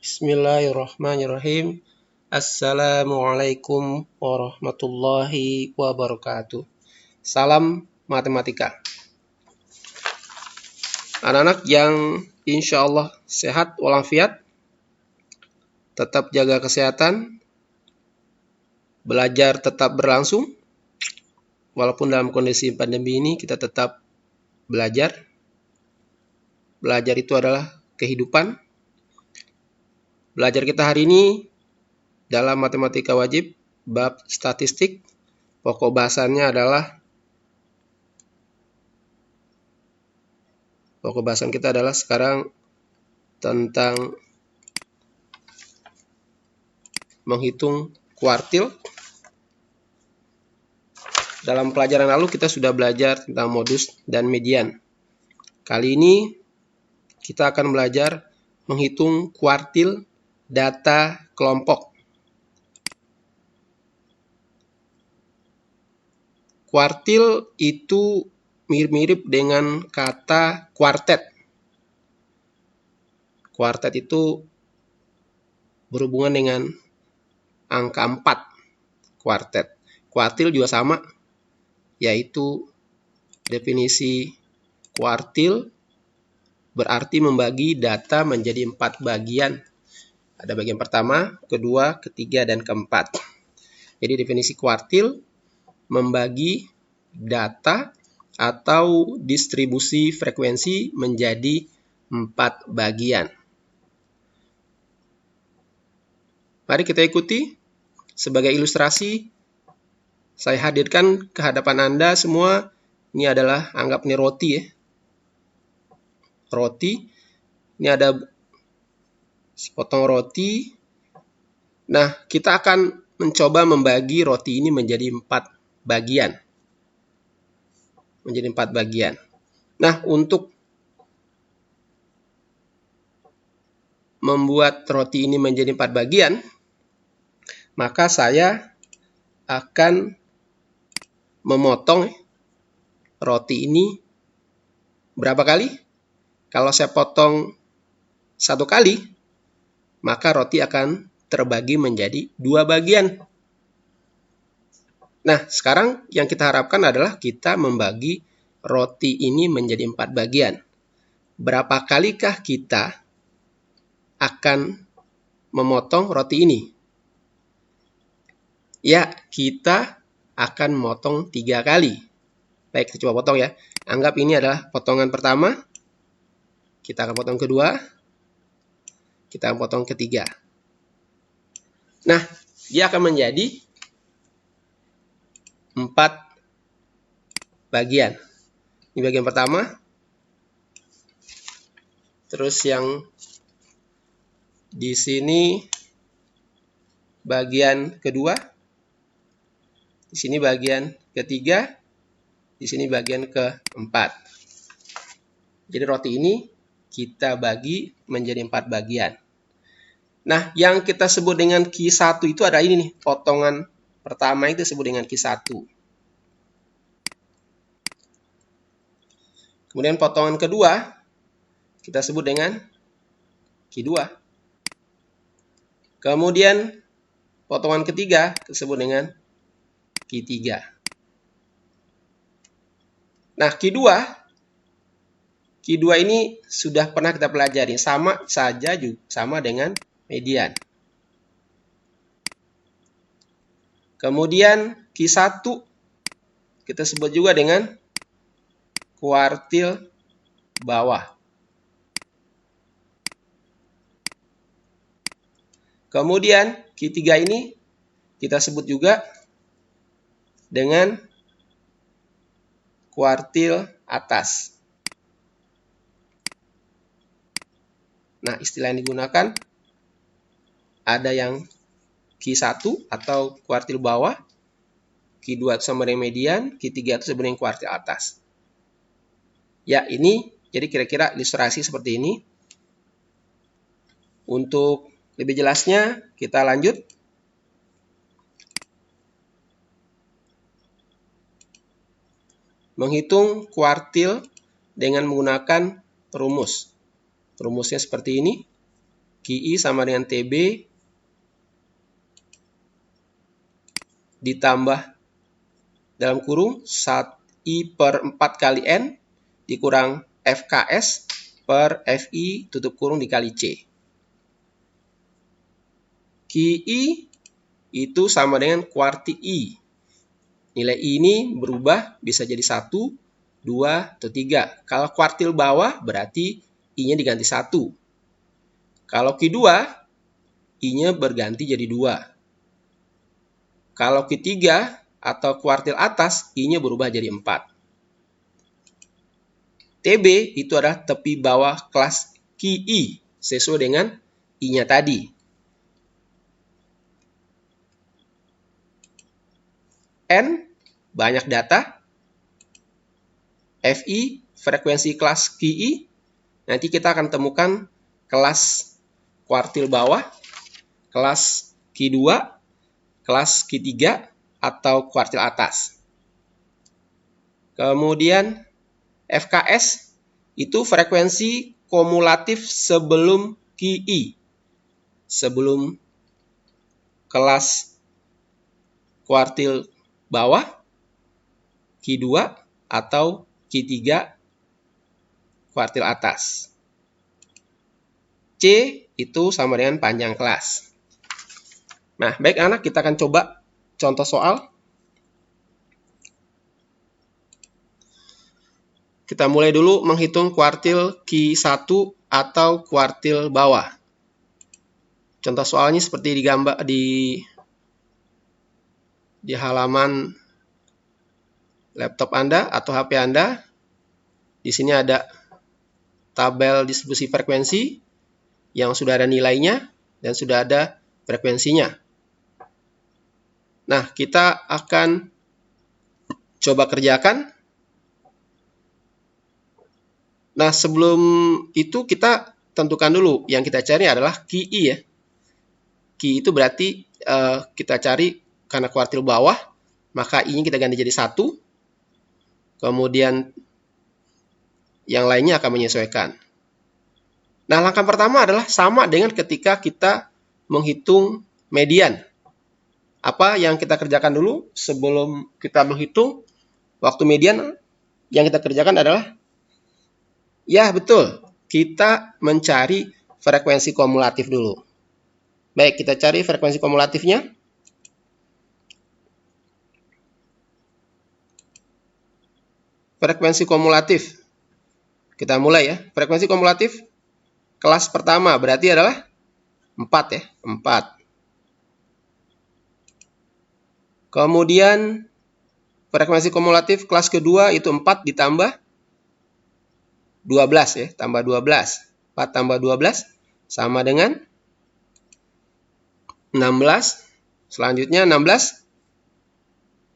Bismillahirrahmanirrahim. Assalamualaikum warahmatullahi wabarakatuh. Salam matematika. Anak-anak yang insya Allah sehat walafiat, tetap jaga kesehatan, belajar tetap berlangsung. Walaupun dalam kondisi pandemi ini kita tetap belajar. Belajar itu adalah kehidupan. Belajar kita hari ini dalam matematika wajib, bab statistik, pokok bahasan kita adalah sekarang tentang menghitung kuartil. Dalam pelajaran lalu kita sudah belajar tentang modus dan median. Kali ini kita akan belajar menghitung kuartil data kelompok. Kuartil itu mirip-mirip dengan kata kuartet. Kuartet itu berhubungan dengan angka 4. Kuartet. Kuartil juga sama, yaitu definisi kuartil berarti membagi data menjadi 4 bagian. Ada bagian pertama, kedua, ketiga, dan keempat. Jadi definisi kuartil membagi data atau distribusi frekuensi menjadi 4 bagian. Mari kita ikuti. Sebagai ilustrasi, saya hadirkan ke hadapan Anda semua. Ini adalah, anggap ini roti ya. Roti. Ini ada sepotong roti. Nah, kita akan mencoba membagi roti ini menjadi 4 bagian. Menjadi 4 bagian. Nah, untuk membuat roti ini menjadi 4 bagian, maka saya akan memotong roti ini berapa kali? Kalau saya potong 1 kali, maka roti akan terbagi menjadi 2 bagian. Nah, sekarang yang kita harapkan adalah kita membagi roti ini menjadi 4 bagian. Berapa kalikah kita akan memotong roti ini? Ya, kita akan memotong 3 kali. Baik, kita coba potong ya. Anggap ini adalah potongan pertama. Kita akan potong kedua. Kita akan potong ketiga. Nah, dia akan menjadi 4 bagian. Ini bagian pertama. Terus yang di sini bagian kedua. Di sini bagian ketiga. Di sini bagian keempat. Jadi roti ini kita bagi menjadi 4 bagian. Nah, yang kita sebut dengan Q1 itu ada ini nih. Potongan pertama itu disebut dengan Q1. Kemudian potongan kedua kita sebut dengan Q2. Kemudian potongan ketiga disebut dengan Q3. Nah, Q2 ini sudah pernah kita pelajari. Sama saja juga sama dengan median. Kemudian Q1 kita sebut juga dengan kuartil bawah. Kemudian Q3 ini kita sebut juga dengan kuartil atas. Nah, istilah yang digunakan ada yang Q1 atau kuartil bawah, Q2 itu sama dengan median, Q3 itu sama dengan kuartil atas. Ya, ini jadi kira-kira ilustrasi seperti ini. Untuk lebih jelasnya, kita lanjut. Menghitung kuartil dengan menggunakan rumus. Rumusnya seperti ini. QI sama dengan TB ditambah dalam kurung I per 4 kali N dikurang FKS per FI tutup kurung dikali C. QI itu sama dengan kuartil I. Nilai I ini berubah bisa jadi 1, 2, atau 3. Kalau kuartil bawah berarti I-nya diganti 1. Kalau Q2, I-nya berganti jadi 2. Kalau Q3 atau kuartil atas, I-nya berubah jadi 4. TB itu adalah tepi bawah kelas QI sesuai dengan I-nya tadi. N, banyak data. FI, frekuensi kelas QI. Nanti kita akan temukan kelas kuartil bawah, kelas Q2, kelas Q3, atau kuartil atas. Kemudian FKS itu frekuensi kumulatif sebelum QI. Sebelum kelas kuartil bawah, Q2, atau Q3 kuartil atas. C itu sama dengan panjang kelas. Nah, baik anak, kita akan coba contoh soal. Kita mulai dulu menghitung kuartil Q1 atau kuartil bawah. Contoh soalnya seperti digambar di halaman laptop Anda atau HP Anda. Di sini ada tabel distribusi frekuensi yang sudah ada nilainya dan sudah ada frekuensinya. Nah, kita akan coba kerjakan. Nah, sebelum itu kita tentukan dulu yang kita cari adalah QI ya. QI itu berarti kita cari karena kuartil bawah, maka I-nya kita ganti jadi 1. Kemudian yang lainnya akan menyesuaikan. Nah, langkah pertama adalah sama dengan ketika kita menghitung median. Apa yang kita kerjakan dulu sebelum kita menghitung waktu median? Yang kita kerjakan adalah, ya betul, kita mencari frekuensi kumulatif dulu. Baik, kita cari frekuensi kumulatifnya. Frekuensi kumulatif. Kita mulai ya. Frekuensi kumulatif kelas pertama berarti adalah 4 ya. 4. Kemudian frekuensi kumulatif kelas kedua itu 4 ditambah 12 ya. Tambah 12. 4 tambah 12 sama dengan 16. Selanjutnya 16.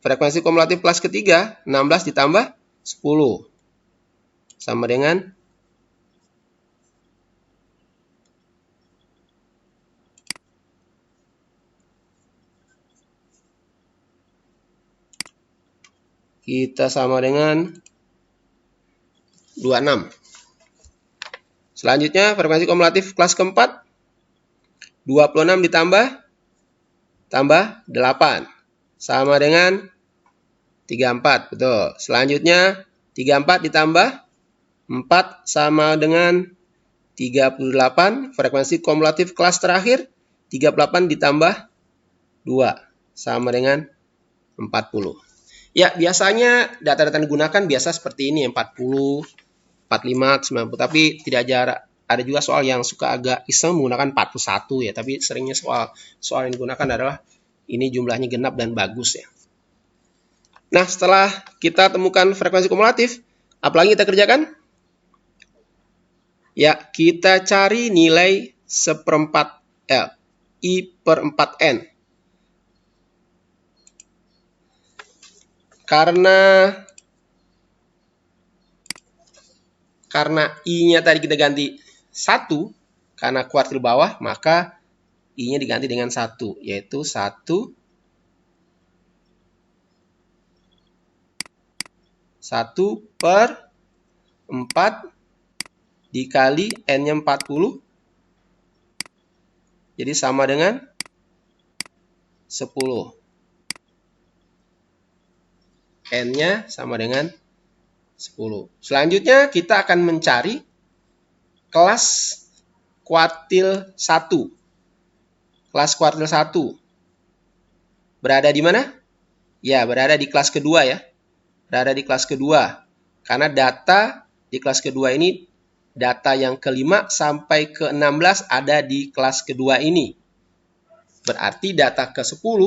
Frekuensi kumulatif kelas ketiga 16 ditambah 10. Sama dengan 26. Selanjutnya frekuensi kumulatif kelas keempat 26 ditambah 8 sama dengan 34. Betul. Selanjutnya 34 ditambah 4 sama dengan 38. Frekuensi kumulatif kelas terakhir 38 ditambah 2 sama dengan 40. Ya, biasanya data-data yang digunakan biasa seperti ini, 40, 45, 90. Tapi tidak jarak. Ada juga soal yang suka agak iseng menggunakan 41 ya. Tapi seringnya soal yang digunakan adalah ini jumlahnya genap dan bagus ya. Nah, setelah kita temukan frekuensi kumulatif, apa lagi kita kerjakan? Ya, kita cari nilai seperempat L, I per 4N. Karena I-nya tadi kita ganti 1, karena kuartil bawah, maka I-nya diganti dengan 1, yaitu 1 per 4 dikali N-nya 40 Jadi sama dengan 10. N-nya sama dengan 10. Selanjutnya kita akan mencari kelas kuartil 1. Kelas kuartil 1 berada di mana? Ya, berada di kelas kedua ya. Berada di kelas kedua. Karena data di kelas kedua ini, data yang ke-5 sampai ke-16 ada di kelas kedua ini. Berarti data ke-10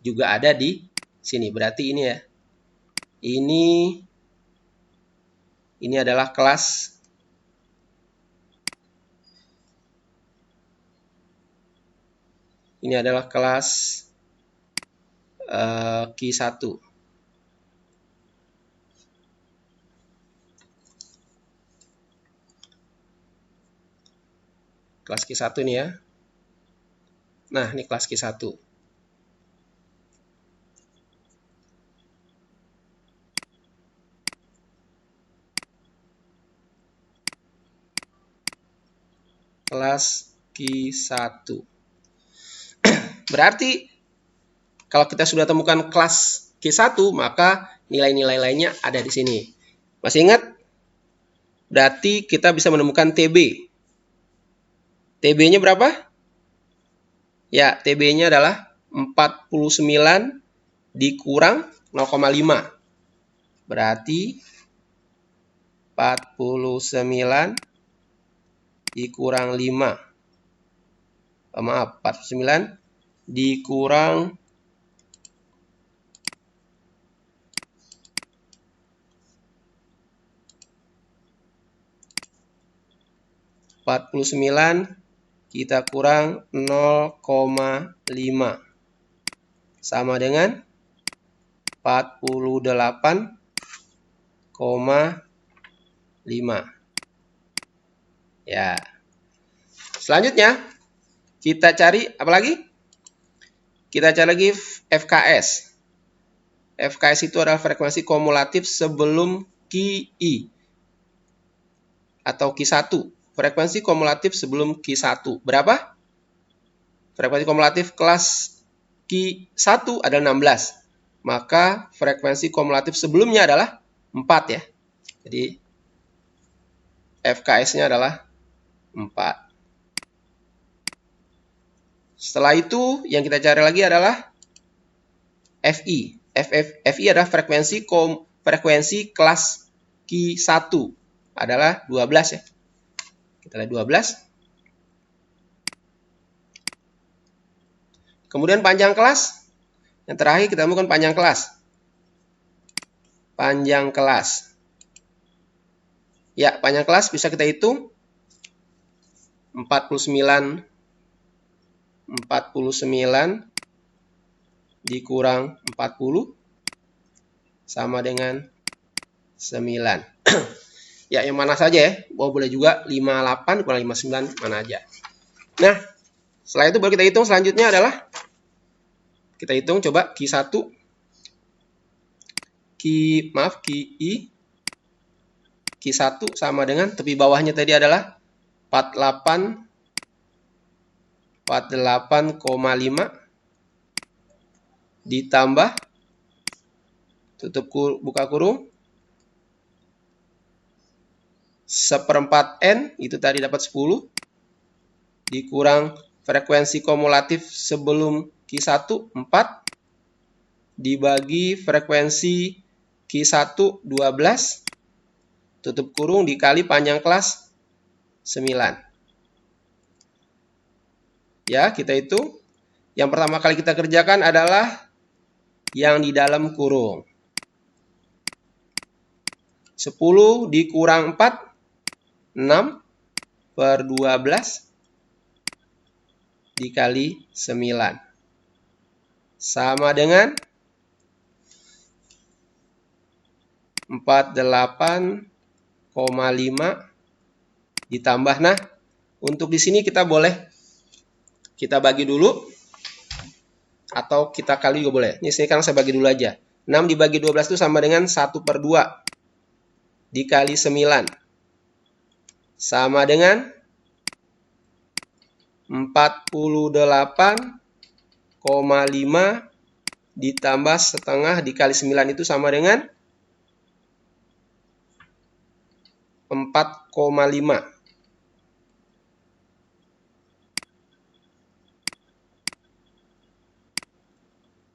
juga ada di sini. Berarti ini ya. Ini adalah kelas Q1. Kelas Q1 nih ya. Nah, ini kelas Q1. Kelas Q1. Berarti kalau kita sudah temukan kelas Q1, maka nilai-nilai lainnya ada di sini. Masih ingat? Berarti kita bisa menemukan TB. TB-nya berapa? Ya, TB-nya adalah 49 dikurang 0,5. Berarti 49 dikurang 5. Maaf, 49 dikurang 49 kita kurang 0,5 sama dengan 48,5. Ya. Selanjutnya kita cari apa lagi? Kita cari lagi FKS. FKS itu adalah frekuensi kumulatif sebelum QI atau Q1. Frekuensi kumulatif sebelum Q1. Berapa? Frekuensi kumulatif kelas Q1 adalah 16. Maka frekuensi kumulatif sebelumnya adalah 4 ya. Jadi FKS-nya adalah 4. Setelah itu yang kita cari lagi adalah FI. FI adalah frekuensi kelas Q1 adalah 12 ya. Kita lihat 12. Kemudian panjang kelas. Yang terakhir kita temukan panjang kelas. Panjang kelas. Ya, panjang kelas bisa kita hitung. 49 dikurang 40 sama dengan 9. Ya, yang mana saja ya. Boleh juga 58 kurang 59, mana aja. Nah, setelah itu baru kita hitung. Selanjutnya adalah kita hitung coba Q1. QI. Q1 sama dengan tepi bawahnya tadi adalah 48,5 ditambah tutup buka kurung 1/4 N, itu tadi dapat 10, dikurang frekuensi kumulatif sebelum Q1 4 dibagi frekuensi Q1 12 tutup kurung dikali panjang kelas 9. Ya, kita hitung. Yang pertama kali kita kerjakan adalah yang di dalam kurung. 10 dikurang 4, 6/12 dikali 9. Sama dengan 48,5 ditambah. Nah, untuk di sini kita boleh kita bagi dulu atau kita kali juga boleh. Ini sekarang saya bagi dulu aja. 6 dibagi 12 itu sama dengan 1/2 dikali 9 sama dengan 48,5 ditambah setengah dikali 9 itu sama dengan 4,5.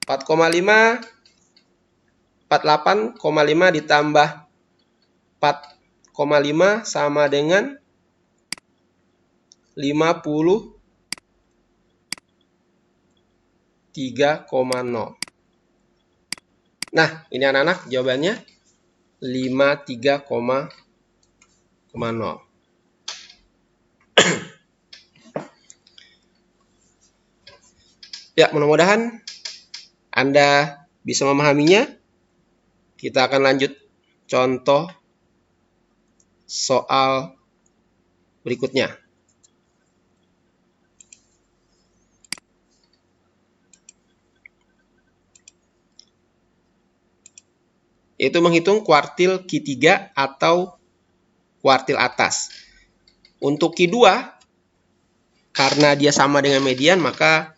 48,5 ditambah 4,5 sama dengan 53,0. Nah, ini anak-anak jawabannya 53,0. Ya, mudah-mudahan Anda bisa memahaminya. Kita akan lanjut contoh soal berikutnya. Yaitu menghitung kuartil Q3 atau kuartil atas. Untuk Q2, karena dia sama dengan median, maka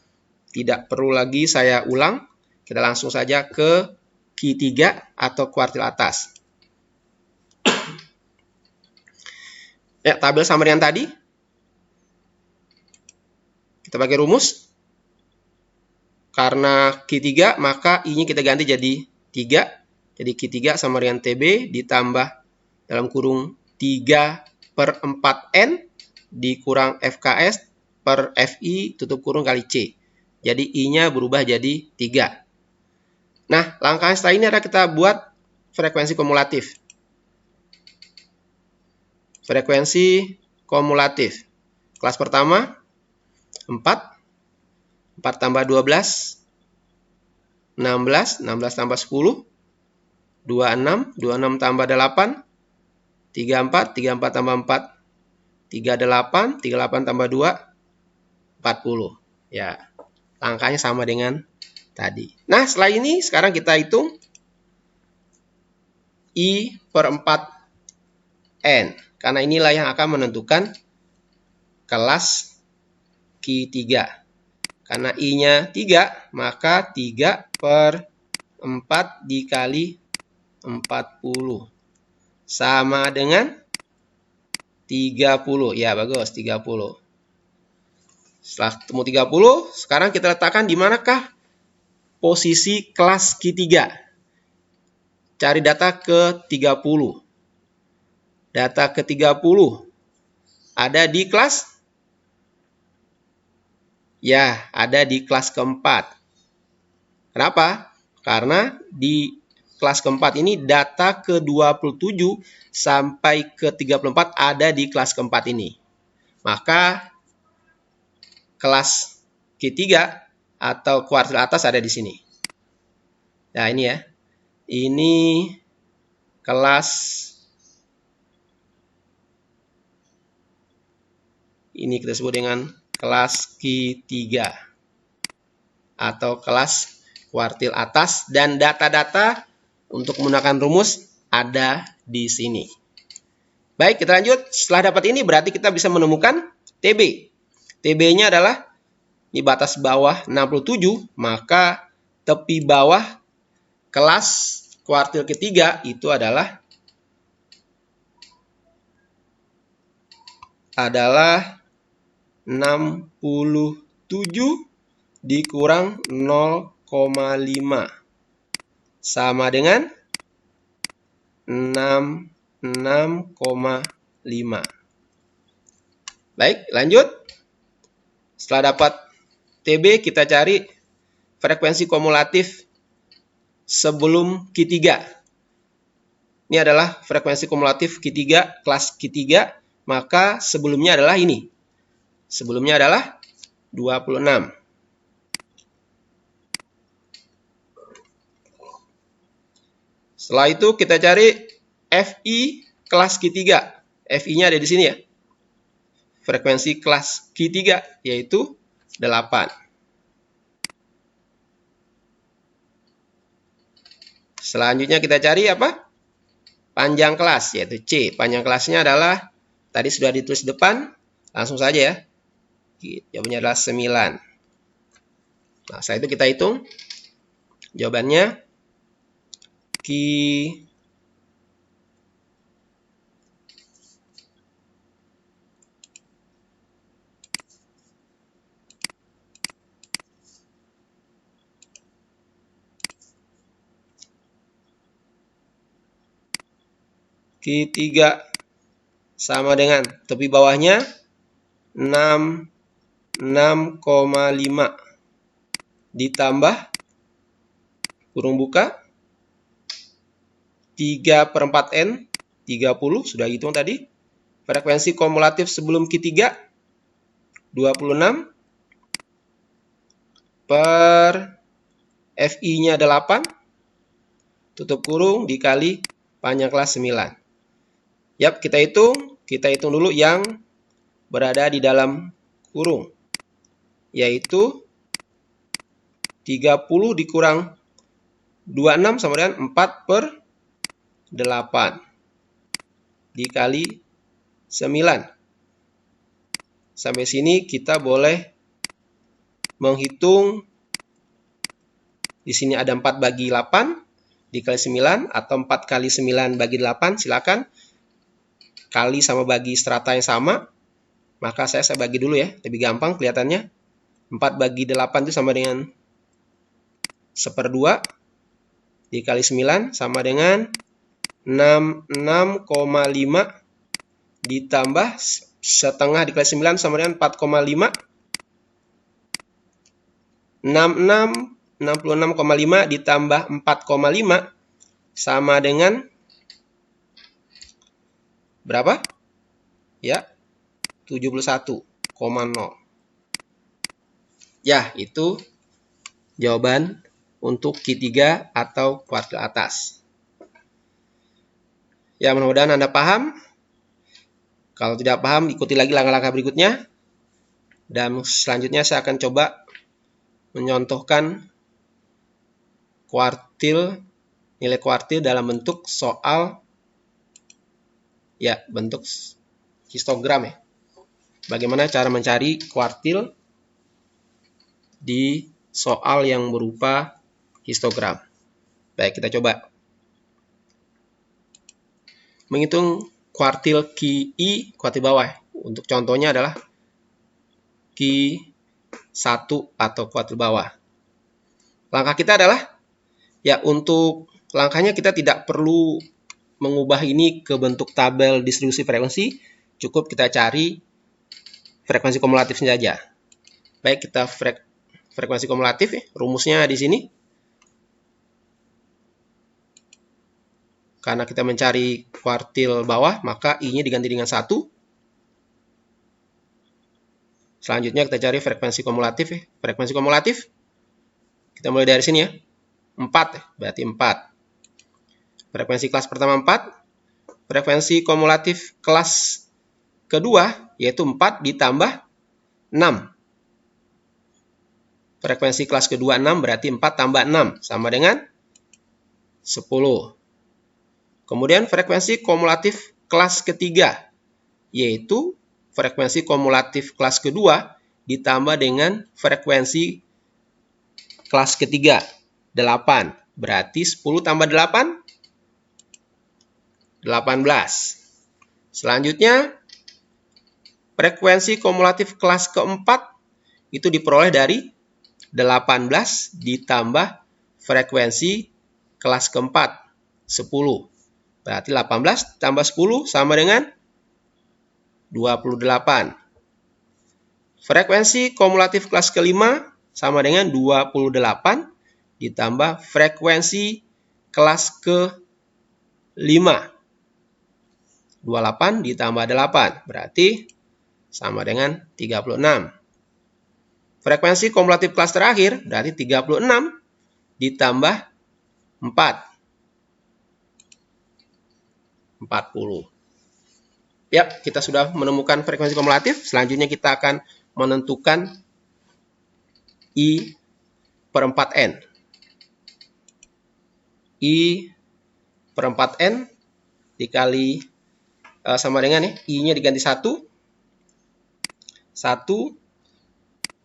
tidak perlu lagi saya ulang. Kita langsung saja ke Q3 atau kuartil atas. Ya, tabel sama dengan tadi. Kita pakai rumus. Karena Q3, maka I-nya kita ganti jadi 3. Jadi Q3 sama dengan TB ditambah dalam kurung 3/4N dikurang FKS per FI tutup kurung kali C. Jadi I-nya berubah jadi 3. Nah, langkah setelah ini adalah kita buat frekuensi kumulatif. Frekuensi kumulatif. Kelas pertama, 4. 4 tambah 12, 16. 16 tambah 10, 26. 26 tambah 8, 34. 34 tambah 4, 38. 38 tambah 2, 40. Ya, angkanya sama dengan tadi. Nah, setelah ini sekarang kita hitung I/4N. Karena inilah yang akan menentukan kelas Q3. Karena I-nya 3, maka 3/4 dikali 40. Sama dengan 30. Ya, bagus, 30. Setelah ketemu 30, sekarang kita letakkan di manakah posisi kelas Q3. Cari data ke 30. Data ke 30 ada di kelas? Ya, ada di kelas keempat. Kenapa? Karena di kelas keempat ini data ke 27 sampai ke 34 ada di kelas keempat ini. Maka kelas Q3 atau kuartil atas ada di sini. Nah, ini ya. Ini kelas ini kita sebut dengan kelas Q3 atau kelas kuartil atas, dan data-data untuk menggunakan rumus ada di sini. Baik, kita lanjut. Setelah dapat ini berarti kita bisa menemukan TB. TB-nya adalah di batas bawah 67, maka tepi bawah kelas kuartil ketiga itu adalah 67 dikurang 0,5 sama dengan 66,5. Baik, lanjut. Setelah dapat TB, kita cari frekuensi kumulatif sebelum Q3. Ini adalah frekuensi kumulatif Q3, kelas Q3, maka sebelumnya adalah ini. Sebelumnya adalah 26. Setelah itu kita cari FI kelas Q3. FI-nya ada di sini ya. Frekuensi kelas Q3 yaitu 8. Selanjutnya kita cari apa? Panjang kelas, yaitu C. Panjang kelasnya adalah, tadi sudah ditulis depan, langsung saja ya. Jawabannya adalah 9. Nah, setelah itu kita hitung. Jawabannya Q 3 sama dengan tepi bawahnya 6,5 ditambah kurung buka 3/4N 30, sudah hitung tadi. Frekuensi kumulatif sebelum Q3 26 per FI-nya 8 tutup kurung dikali panjang kelas 9. Yap, kita hitung dulu yang berada di dalam kurung, yaitu 30 dikurang 26 sama dengan 4/8 dikali 9. Sampai sini kita boleh menghitung. Di sini ada 4 bagi 8 dikali 9 atau 4 kali 9 bagi 8, silakan. Kali sama bagi strata yang sama. Maka saya bagi dulu ya, lebih gampang kelihatannya. 4 bagi 8 itu sama dengan 1/2 dikali 9 sama dengan 6,5 ditambah setengah dikali 9 sama dengan 4,5. 66,5 ditambah 4,5 sama dengan berapa? Ya, 71,0. Ya, itu jawaban untuk Q3 atau kuartil atas. Ya, mudah-mudahan Anda paham. Kalau tidak paham, ikuti lagi langkah-langkah berikutnya. Dan selanjutnya saya akan coba menyontohkan nilai kuartil dalam bentuk soal, ya, bentuk histogram ya. Bagaimana cara mencari kuartil di soal yang berupa histogram. Baik, kita coba menghitung kuartil QI, kuartil bawah. Untuk contohnya adalah Q1 atau kuartil bawah. Langkah kita adalah, ya, untuk langkahnya kita tidak perlu mengubah ini ke bentuk tabel distribusi frekuensi. Cukup kita cari frekuensi kumulatif saja. Baik, kita frekuensi kumulatif, rumusnya di sini. Karena kita mencari kuartil bawah, maka I-nya diganti dengan 1. Selanjutnya kita cari frekuensi kumulatif. Frekuensi kumulatif, kita mulai dari sini ya. 4, berarti 4. Frekuensi kelas pertama 4. Frekuensi kumulatif kelas kedua, yaitu 4 ditambah 6. Frekuensi kelas kedua 6, berarti 4 tambah 6, sama dengan 10. Kemudian frekuensi kumulatif kelas ketiga, yaitu frekuensi kumulatif kelas kedua ditambah dengan frekuensi kelas ketiga, 8. Berarti 10 tambah 8, 18. Selanjutnya, frekuensi kumulatif kelas keempat itu diperoleh dari 18 ditambah frekuensi kelas keempat, 10. Berarti 18 tambah 10 sama dengan 28. Frekuensi kumulatif kelas kelima sama dengan 28 ditambah frekuensi kelas ke-5. 28 ditambah 8, berarti sama dengan 36. Frekuensi kumulatif kelas terakhir, berarti 36 ditambah 4. 40. Ya, kita sudah menemukan frekuensi kumulatif. Selanjutnya kita akan menentukan I/4N. I/4N dikali sama dengan I-nya diganti 1. 1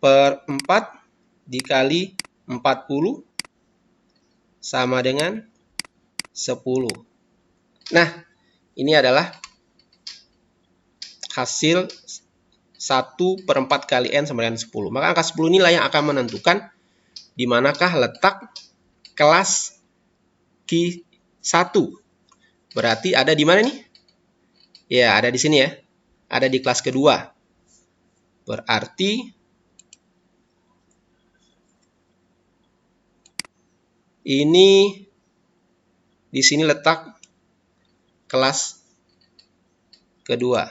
per 4 dikali 40 sama dengan 10. Nah, ini adalah hasil 1/4 kali N sama dengan 10. Maka angka 10 inilah yang akan menentukan di manakah letak kelas Q1. Berarti ada di mana nih? Ya, ada di sini ya. Ada di kelas kedua. Berarti ini di sini letak kelas kedua.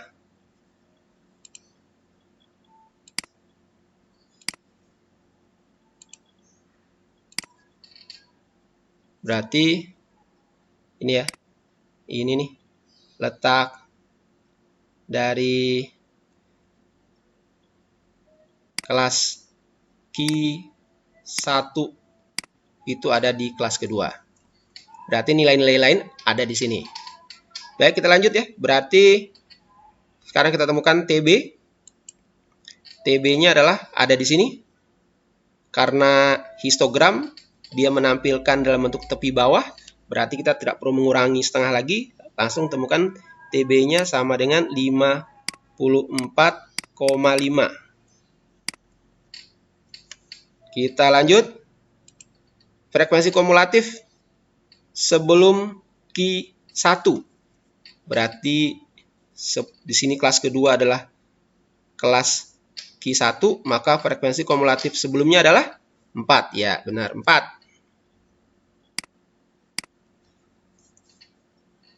Berarti ini ya. Ini nih letak dari kelas Q1 itu ada di kelas kedua. Berarti nilai-nilai lain ada di sini. Baik, kita lanjut ya. Berarti sekarang kita temukan TB. TB-nya adalah ada di sini. Karena histogram dia menampilkan dalam bentuk tepi bawah, berarti kita tidak perlu mengurangi setengah lagi. Langsung temukan TB-nya sama dengan 54,5. Kita lanjut. Frekuensi kumulatif sebelum Q1. Berarti di sini kelas kedua adalah kelas Q1, maka frekuensi kumulatif sebelumnya adalah 4. Ya, benar, 4.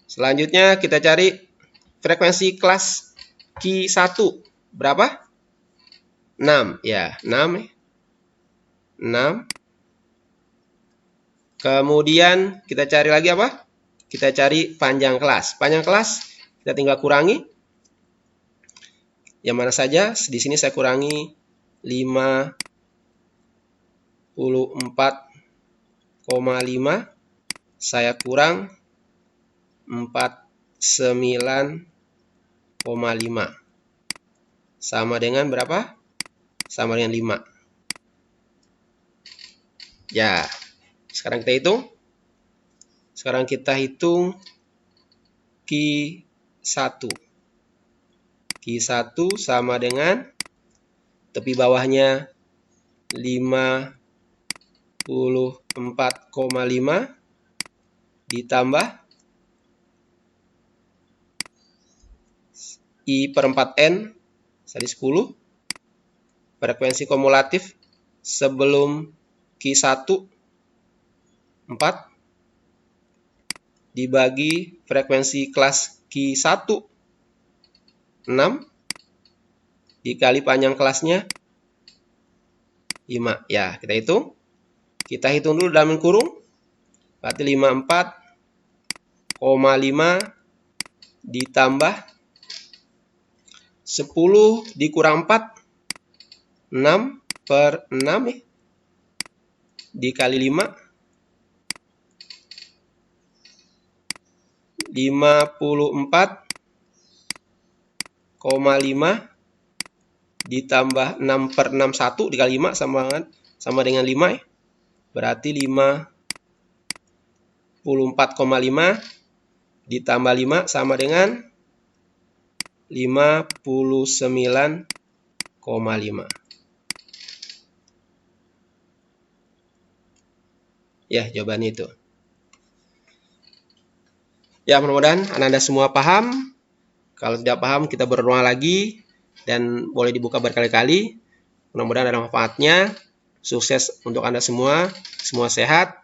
Selanjutnya kita cari frekuensi kelas Q1. Berapa? 6. Ya, 6. 6. Kemudian kita cari lagi apa? Kita cari panjang kelas. Panjang kelas kita tinggal kurangi. Yang mana saja? Di sini saya kurangi 54,5. Saya kurang 49,5. Sama dengan berapa? Sama dengan 5. Ya. Sekarang kita hitung. Sekarang kita hitung Q1. Q1 sama dengan tepi bawahnya 54,5 ditambah I per 4N tadi 10. Frekuensi kumulatif sebelum Q1 4 dibagi frekuensi kelas Q1 6 dikali panjang kelasnya 5. Ya, kita hitung. Kita hitung dulu dalam kurung. Berarti 54,5 ditambah 10 dikurang 4. 6 per 6 ya. Dikali 5. 54,5 ditambah 6 per 6 1 dikali 5 sama dengan 5 ya. Berarti 54,5 ditambah 5 sama dengan 59,5. Ya, jawabannya itu. Ya, mudah-mudahan Anda semua paham. Kalau tidak paham, kita berdoa lagi. Dan boleh dibuka berkali-kali. Mudah-mudahan ada manfaatnya. Sukses untuk Anda semua. Semua sehat.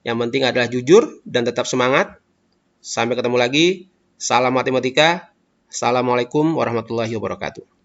Yang penting adalah jujur dan tetap semangat. Sampai ketemu lagi. Salam matematika. Assalamualaikum warahmatullahi wabarakatuh.